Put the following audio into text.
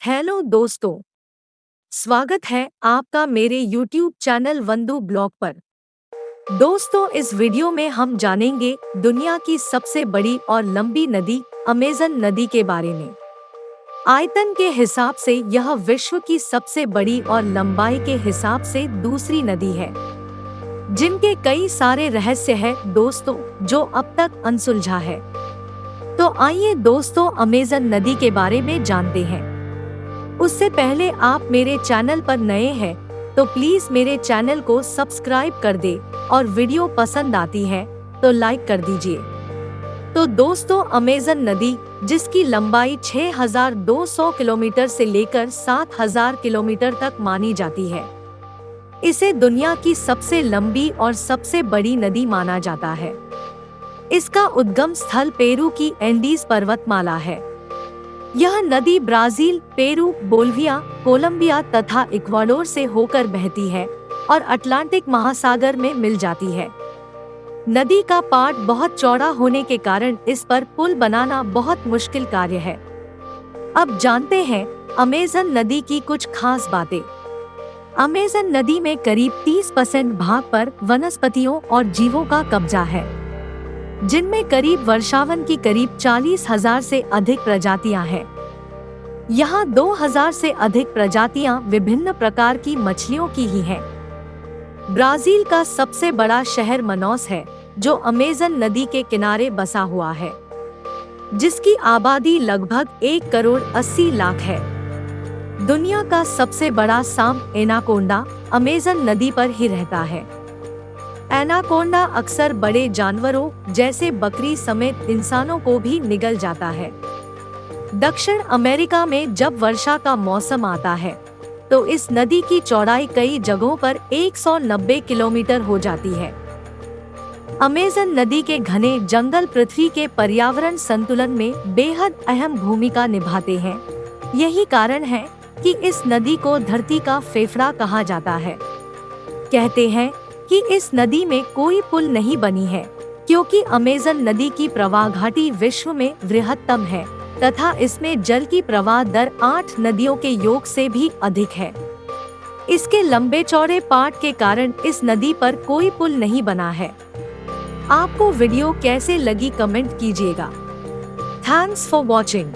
Hello दोस्तों, स्वागत है आपका मेरे YouTube चैनल वंदू ब्लॉग पर। दोस्तों, इस वीडियो में हम जानेंगे दुनिया की सबसे बड़ी और लंबी नदी अमेज़न नदी के बारे में। आयतन के हिसाब से यह विश्व की सबसे बड़ी और लंबाई के हिसाब से दूसरी नदी है, जिनके कई सारे रहस्य हैं दोस्तों, जो अब तक अनसुलझा है। तो आइए दोस्तों, अमेज़न नदी के बारे में जानते हैं। उससे पहले आप मेरे चैनल पर नए हैं तो प्लीज मेरे चैनल को सब्सक्राइब कर दे और वीडियो पसंद आती है तो लाइक कर दीजिए। तो दोस्तों, अमेज़न नदी, जिसकी लंबाई 6,200 किलोमीटर से लेकर 7,000 किलोमीटर तक मानी जाती है, इसे दुनिया की सबसे लंबी और सबसे बड़ी नदी माना जाता है। इसका उद्गम स्थल पेरू की एंडीज पर्वतमाला है। यह नदी ब्राजील, पेरू, बोल्विया, कोलंबिया तथा इक्वाडोर से होकर बहती है और अटलांटिक महासागर में मिल जाती है। नदी का पाट बहुत चौड़ा होने के कारण इस पर पुल बनाना बहुत मुश्किल कार्य है। अब जानते हैं अमेज़न नदी की कुछ खास बातें। अमेज़न नदी में करीब 30% भाग पर वनस्पतियों और जीवों का कब्जा है, जिनमें करीब वर्षावन की करीब 40,000 से अधिक प्रजातियां हैं। यहाँ 2,000 से अधिक प्रजातियां विभिन्न प्रकार की मछलियों की ही हैं। ब्राजील का सबसे बड़ा शहर मनौस है, जो अमेज़न नदी के किनारे बसा हुआ है, जिसकी आबादी लगभग 1,80,00,000 है। दुनिया का सबसे बड़ा सांप एनाकोंडा अमेज़न नदी पर ही रहता है। एनाकोंडा अक्सर बड़े जानवरों जैसे बकरी समेत इंसानों को भी निगल जाता है। दक्षिण अमेरिका में जब वर्षा का मौसम आता है तो इस नदी की चौड़ाई कई जगहों पर 190 किलोमीटर हो जाती है। अमेज़न नदी के घने जंगल पृथ्वी के पर्यावरण संतुलन में बेहद अहम भूमिका निभाते हैं। यही कारण है कि इस नदी को धरती का फेफड़ा कहा जाता है। कहते हैं कि इस नदी में कोई पुल नहीं बनी है, क्योंकि अमेज़न नदी की प्रवाह घाटी विश्व में बृहत्तम है तथा इसमें जल की प्रवाह दर 8 नदियों के योग से भी अधिक है। इसके लंबे चौड़े पाट के कारण इस नदी पर कोई पुल नहीं बना है। आपको वीडियो कैसे लगी कमेंट कीजिएगा। Thanks for watching.